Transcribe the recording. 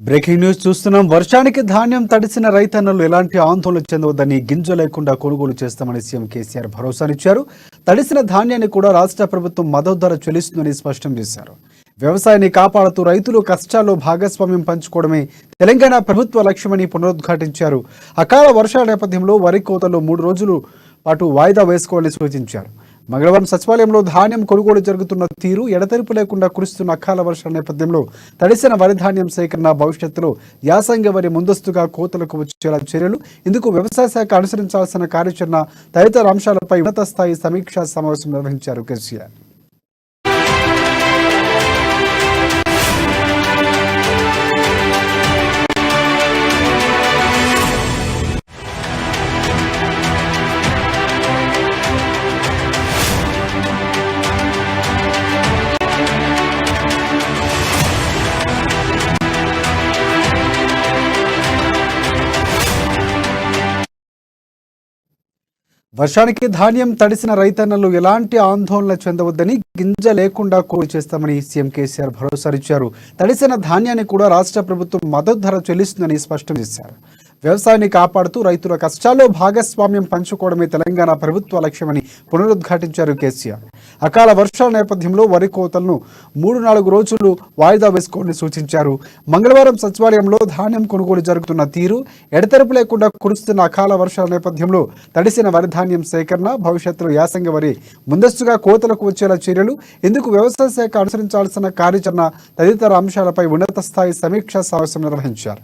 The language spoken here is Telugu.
బ్రేకింగ్ న్యూస్ చూస్తున్నాం. వర్షానికి ధాన్యం తడిసిన రైతన్నలు ఎలాంటి ఆందోళన చెందవద్దని, గింజ లేకుండా కొనుగోలు చేస్తామని సీఎం కేసీఆర్ భరోసానిచ్చారు. తడిసిన ధాన్యాన్ని కూడా రాష్ట్ర ప్రభుత్వం మద్దతు ధర చెల్లిస్తుందని స్పష్టం చేశారు. వ్యవసాయాన్ని కాపాడుతూ రైతులు కష్టాల్లో భాగస్వామ్యం పంచుకోవడమే తెలంగాణ ప్రభుత్వ లక్ష్యమని పునరుద్ఘాటించారు. అకాల వర్షాల నేపథ్యంలో వరి కోతలు 3 రోజుల పాటు వాయిదా వేసుకోవాలని సూచించారు. మంగళవారం సచివాలయంలో ధాన్యం కొనుగోలు జరుగుతున్న తీరు, ఎడతెరిపి లేకుండా కురుస్తున్న అకాల వర్షాల నేపథ్యంలో తడిసిన వరి ధాన్యం సేకరణ, భవిష్యత్తులో యాసంగి వరి ముందస్తుగా కోతలకు వచ్చేలా చర్యలు, ఇందుకు వ్యవసాయ శాఖ అనుసరించాల్సిన కార్యాచరణ తదితర అంశాలపై ఉన్నత స్థాయి సమీక్షా సమావేశం నిర్వహించారు కేసీఆర్. వర్షానికి ధాన్యం తడిసిన రైతన్నలు ఎలాంటి ఆందోళన చెందవద్దని, గింజ లేకుండా కోడి చేస్తామని సీఎం కేసీఆర్ భరోసానిచ్చారు. తడిసిన ధాన్యాన్ని కూడా రాష్ట్ర ప్రభుత్వం మద్దతు ధర చెల్లిస్తుందని స్పష్టం చేశారు. వ్యవసాయాన్ని కాపాడుతూ రైతుల కష్టాల్లో భాగస్వామ్యం పంచుకోవడమే తెలంగాణ ప్రభుత్వ లక్ష్యమని పునరుద్ఘాటించారు కేసీఆర్. అకాల వర్షాల నేపథ్యంలో వరి కోతలను 3-4 రోజులు వాయిదా వేసుకోవాలని సూచించారు. మంగళవారం సచివాలయంలో ధాన్యం కొనుగోలు జరుగుతున్న తీరు, ఎడతెరపు లేకుండా కురుస్తున్న అకాల వర్షాల నేపథ్యంలో తడిసిన వరి ధాన్యం సేకరణ, భవిష్యత్తులో యాసంగి వరి ముందస్తుగా కోతలకు వచ్చేలా చర్యలు, ఇందుకు వ్యవసాయ శాఖ అనుసరించాల్సిన కార్యాచరణ తదితర అంశాలపై ఉన్నత స్థాయి సమీక్షా సమావేశం నిర్వహించారు.